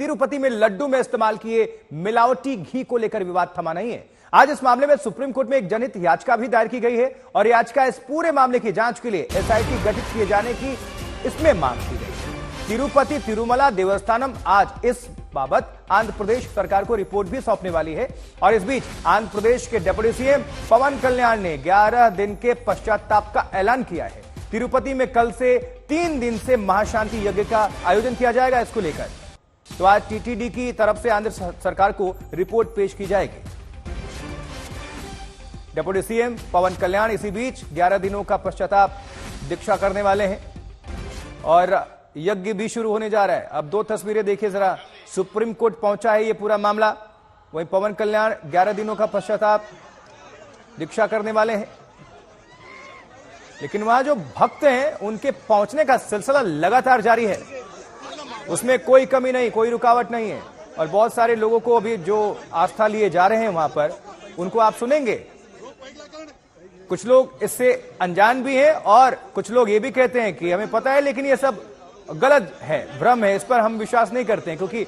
तिरुपति में लड्डू में इस्तेमाल किए मिलावटी घी को लेकर विवाद थमा नहीं है। आज इस मामले में सुप्रीम कोर्ट में एक जनहित याचिका भी दायर की गई है और याचिका इस पूरे मामले की जांच के लिए एसआईटी गठित किए जाने की इसमें मांग की गई। तिरुपति तिरुमला देवस्थानम आज इस बाबत आंध्र प्रदेश सरकार को रिपोर्ट भी सौंपने वाली है और इस बीच आंध्र प्रदेश के डिप्टी सीएम पवन कल्याण ने 11 दिन के पश्चाताप का ऐलान किया है। तिरुपति में कल से 3 दिन से महाशांति यज्ञ का आयोजन किया जाएगा। इसको लेकर तो आज टीटीडी की तरफ से आंध्र सरकार को रिपोर्ट पेश की जाएगी। डिप्टी सीएम पवन कल्याण इसी बीच 11 दिनों का पश्चाताप दीक्षा करने वाले हैं और यज्ञ भी शुरू होने जा रहा है। अब 2 तस्वीरें देखिए जरा। सुप्रीम कोर्ट पहुंचा है ये पूरा मामला, वहीं पवन कल्याण 11 दिनों का पश्चाताप दीक्षा करने वाले हैं, लेकिन वहां जो भक्त हैं उनके पहुंचने का सिलसिला लगातार जारी है, उसमें कोई कमी नहीं, कोई रुकावट नहीं है और बहुत सारे लोगों को अभी जो आस्था लिए जा रहे हैं वहां पर उनको आप सुनेंगे। कुछ लोग इससे अनजान भी हैं और कुछ लोग ये भी कहते हैं कि हमें पता है लेकिन ये सब गलत है, भ्रम है, इस पर हम विश्वास नहीं करते हैं क्योंकि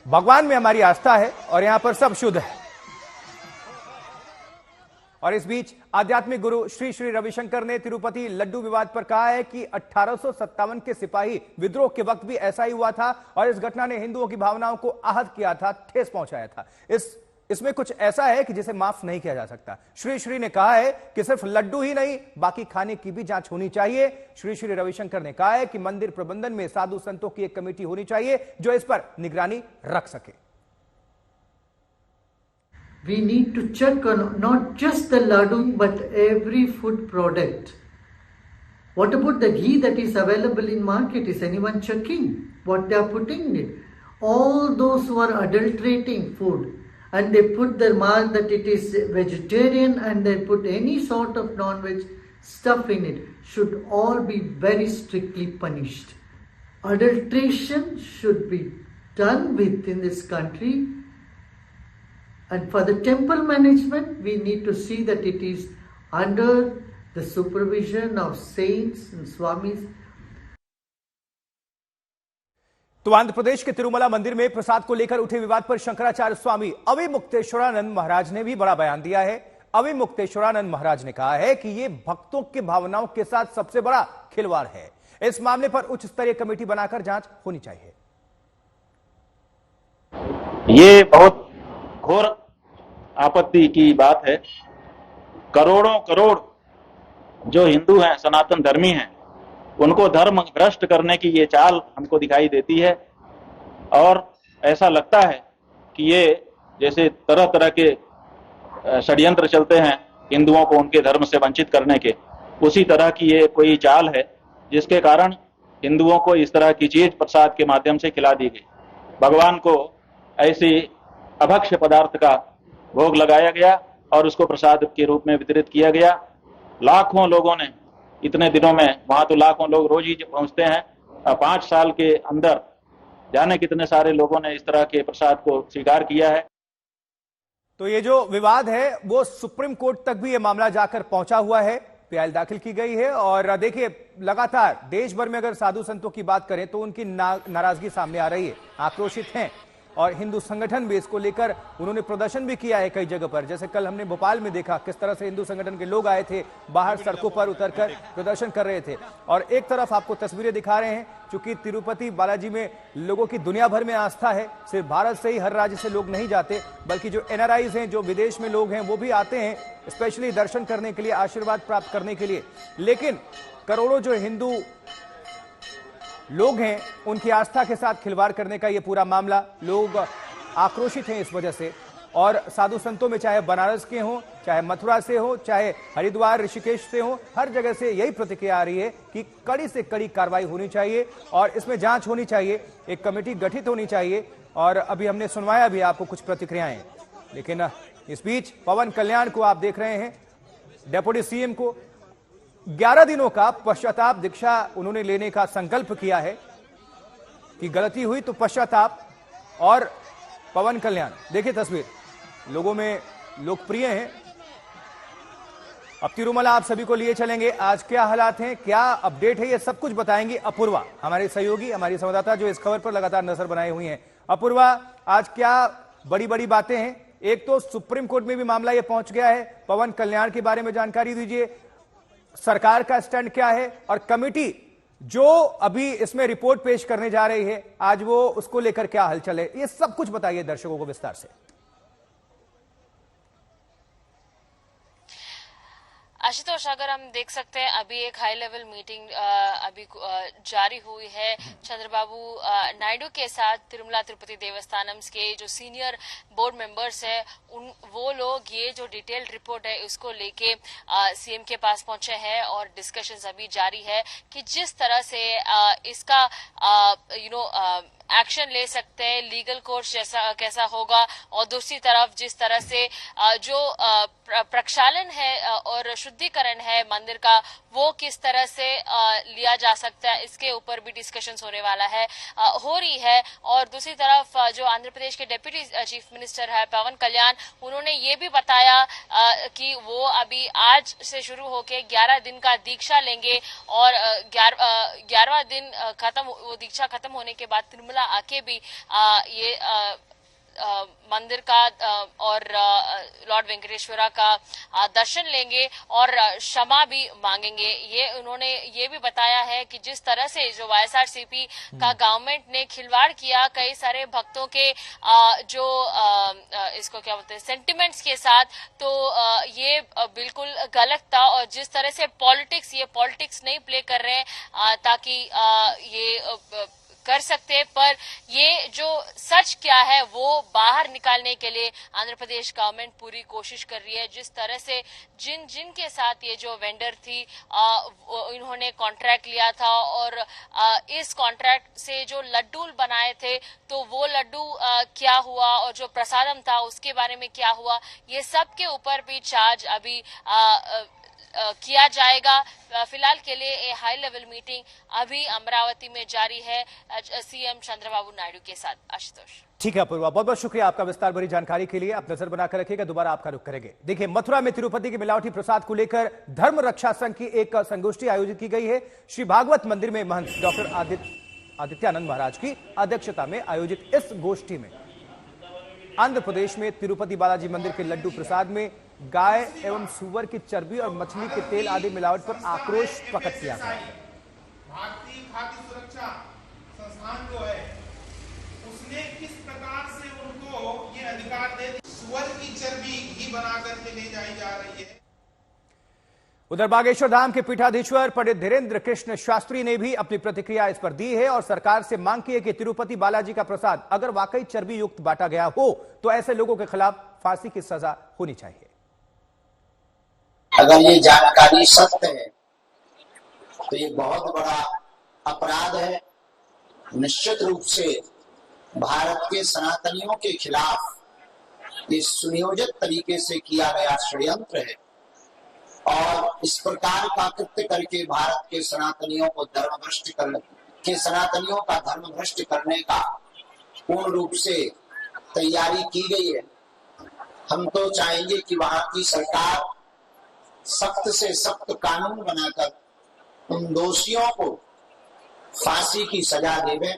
भगवान में हमारी आस्था है और यहां पर सब शुद्ध है। और इस बीच आध्यात्मिक गुरु श्री श्री रविशंकर ने तिरुपति लड्डू विवाद पर कहा है कि 1857 के सिपाही विद्रोह के वक्त भी ऐसा ही हुआ था और इस घटना ने हिंदुओं की भावनाओं को आहत किया था, ठेस पहुंचाया था। इसमें कुछ ऐसा है कि जिसे माफ नहीं किया जा सकता। श्री श्री ने कहा है कि सिर्फ लड्डू ही नहीं बाकी खाने की भी जांच होनी चाहिए। श्री श्री रविशंकर ने कहा है कि मंदिर प्रबंधन में साधु संतों की एक कमेटी होनी चाहिए जो इस पर निगरानी रख सके। We need to check on not just the laddu but every food product. What about the ghee that is available in market? Is anyone checking what they are putting in it? All those who are adulterating food and they put their mark that it is vegetarian and they put any sort of non-veg stuff in it should all be very strictly punished. Adulteration should be done with in this country, and for the temple management we need to see that it is under the supervision of saints and swamis. तो आंध्र प्रदेश के तिरुमला मंदिर में प्रसाद को लेकर उठे विवाद पर शंकराचार्य स्वामी अविमुक्तेश्वरानंद महाराज ने भी बड़ा बयान दिया है। अविमुक्तेश्वरानंद महाराज ने कहा है कि यह भक्तों के भावनाओं के साथ सबसे बड़ा खिलवाड़ है। इस मामले पर उच्च स्तरीय कमेटी बनाकर जांच होनी चाहिए। ये बहुत घोर आपत्ति की बात है। करोड़ों करोड़ जो हिंदू हैं, सनातन धर्मी हैं, उनको धर्म भ्रष्ट करने की ये चाल हमको दिखाई देती है और ऐसा लगता है कि ये जैसे तरह तरह के षड्यंत्र चलते हैं हिंदुओं को उनके धर्म से वंचित करने के, उसी तरह की ये कोई चाल है जिसके कारण हिंदुओं को इस तरह की चीज प्रसाद के माध्यम से खिला दी गई। भगवान को ऐसी अभक्ष्य पदार्थ का भोग लगाया गया और उसको प्रसाद के रूप में वितरित किया गया। लाखों लोगों ने इतने दिनों में, वहां तो लाखों लोग रोज ही पहुंचते हैं, 5 साल के अंदर जाने कितने सारे लोगों ने इस तरह के प्रसाद को स्वीकार किया है। तो ये जो विवाद है वो सुप्रीम कोर्ट तक भी ये मामला जाकर पहुंचा हुआ है, पीआईएल दाखिल की गई है और देखिए लगातार देश भर में अगर साधु संतों की बात करें तो उनकी नाराजगी सामने आ रही है, आक्रोशित हैं और हिंदू संगठन भी इसको लेकर उन्होंने प्रदर्शन भी किया है कई जगह पर। जैसे कल हमने भोपाल में देखा किस तरह से हिंदू संगठन के लोग आए थे, बाहर सड़कों पर उतरकर प्रदर्शन कर रहे थे। और एक तरफ आपको तस्वीरें दिखा रहे हैं, चूंकि तिरुपति बालाजी में लोगों की दुनिया भर में आस्था है, सिर्फ भारत से ही हर राज्य से लोग नहीं जाते बल्कि जो एनआरआईज हैं, जो विदेश में लोग हैं वो भी आते हैं स्पेशली दर्शन करने के लिए, आशीर्वाद प्राप्त करने के लिए। लेकिन करोड़ों जो हिंदू लोग हैं उनकी आस्था के साथ खिलवाड़ करने का ये पूरा मामला, लोग आक्रोशित हैं इस वजह से। और साधु संतों में चाहे बनारस के हों, चाहे मथुरा से हो, चाहे हरिद्वार ऋषिकेश से हो, हर जगह से यही प्रतिक्रिया आ रही है कि कड़ी से कड़ी कार्रवाई होनी चाहिए और इसमें जांच होनी चाहिए, एक कमेटी गठित होनी चाहिए। और अभी हमने सुनवाया भी आपको कुछ प्रतिक्रियाएं, लेकिन इस बीच पवन कल्याण को आप देख रहे हैं, डिप्टी सीएम को 11 दिनों का पश्चाताप दीक्षा उन्होंने लेने का संकल्प किया है कि गलती हुई तो पश्चाताप। और पवन कल्याण देखिए तस्वीर, लोगों में लोकप्रिय हैं। अब तिरुमला आप सभी को लिए चलेंगे, आज क्या हालात हैं, क्या अपडेट है, ये सब कुछ बताएंगे अपूर्वा, हमारे सहयोगी, हमारी संवाददाता जो इस खबर पर लगातार नजर बनाए हुई हैं। अपूर्वा, आज क्या बड़ी बड़ी बातें हैं? एक तो सुप्रीम कोर्ट में भी मामला ये पहुंच गया है, पवन कल्याण के बारे में जानकारी दीजिए, सरकार का स्टैंड क्या है, और कमेटी जो अभी इसमें रिपोर्ट पेश करने जा रही है आज, वो उसको लेकर क्या हलचल है, ये सब कुछ बताइए दर्शकों को विस्तार से। आशुतोष, अगर हम देख सकते हैं अभी एक हाई लेवल मीटिंग अभी जारी हुई है चंद्रबाबू नायडू के साथ। तिरुमला तिरुपति देवस्थानम के जो सीनियर बोर्ड मेंबर्स है वो लोग ये जो डिटेल्ड रिपोर्ट है उसको लेके सीएम के पास पहुंचे हैं और डिस्कशंस अभी जारी है कि जिस तरह से इसका एक्शन ले सकते हैं, लीगल कोर्स जैसा कैसा होगा, और दूसरी तरफ जिस तरह से जो प्रक्षालन है और शुद्धिकरण है मंदिर का वो किस तरह से लिया जा सकता है, इसके ऊपर भी डिस्कशंस होने वाला है हो रही है। और दूसरी तरफ जो आंध्र प्रदेश के डिप्टी चीफ मिनिस्टर है पवन कल्याण, उन्होंने ये भी बताया कि वो अभी आज से शुरू होके 11 दिन का दीक्षा लेंगे और 11वां दिन वो दीक्षा खत्म होने के बाद तिरुमला आके भी ये मंदिर का और लॉर्ड वेंकटेश्वरा का दर्शन लेंगे और क्षमा भी मांगेंगे। ये उन्होंने ये भी बताया है कि जिस तरह से जो वाईएसआरसीपी का गवर्नमेंट ने खिलवाड़ किया कई सारे भक्तों के जो इसको क्या बोलते हैं सेंटिमेंट्स के साथ, तो ये बिल्कुल गलत था। और जिस तरह से ये पॉलिटिक्स नहीं प्ले कर रहे हैं ताकि ये कर सकते हैं, पर ये जो सच क्या है वो बाहर निकालने के लिए आंध्र प्रदेश गवर्नमेंट पूरी कोशिश कर रही है। जिस तरह से जिनके साथ ये जो वेंडर थी इन्होंने कॉन्ट्रैक्ट लिया था और इस कॉन्ट्रैक्ट से जो लड्डू बनाए थे तो वो लड्डू क्या हुआ और जो प्रसादम था उसके बारे में क्या हुआ, ये सब के ऊपर भी चार्ज अभी किया जाएगा। फिलहाल के लिए एक हाई लेवल मीटिंग अभी अमरावती में जारी है सीएम चंद्रबाबू नायडू के साथ। आशुतोष, ठीक है अपूर्वा, बहुत बहुत शुक्रिया आपका विस्तार भरी जानकारी के लिए। आप नजर बनाकर रखिएगा, दोबारा आपका रुख करेंगे। देखिए, मथुरा में तिरुपति के मिलावटी प्रसाद को लेकर धर्म रक्षा संघ की एक संगोष्ठी आयोजित की गई है। श्री भागवत मंदिर में महंत डॉक्टर आदित्यानंद महाराज की अध्यक्षता में आयोजित इस गोष्ठी में आंध्र प्रदेश में तिरुपति बालाजी मंदिर के लड्डू प्रसाद में गाय एवं सुअर की चर्बी और मछली के तेल आदि मिलावट पर आक्रोश प्रकट किया गया। भारतीय खाद्य सुरक्षा संस्थान जो है उसने किस प्रकार से उनको ये अधिकार दे दिया, सुअर की चर्बी घी बना करके ले जाई जा रही है। उधर बागेश्वर धाम के पीठाधीश्वर पंडित धीरेन्द्र कृष्ण शास्त्री ने भी अपनी प्रतिक्रिया इस पर दी है और सरकार से मांग की है कि तिरुपति बालाजी का प्रसाद अगर वाकई चर्बी युक्त बांटा गया हो तो ऐसे लोगों के खिलाफ फांसी की सजा होनी चाहिए। अगर ये जानकारी सत्य है तो ये बहुत बड़ा अपराध है। निश्चित रूप से भारत के सनातनियों के खिलाफ ये सुनियोजित तरीके से किया गया षड्यंत्र है और इस प्रकार का कृत्य करके भारत के सनातनियों को सनातनियों का धर्म भ्रष्ट करने का पूर्ण रूप से तैयारी की गई है। हम तो चाहेंगे कि वहां की सरकार सख्त से सख्त कानून बनाकर उन दोषियों को फांसी की सजा देवे।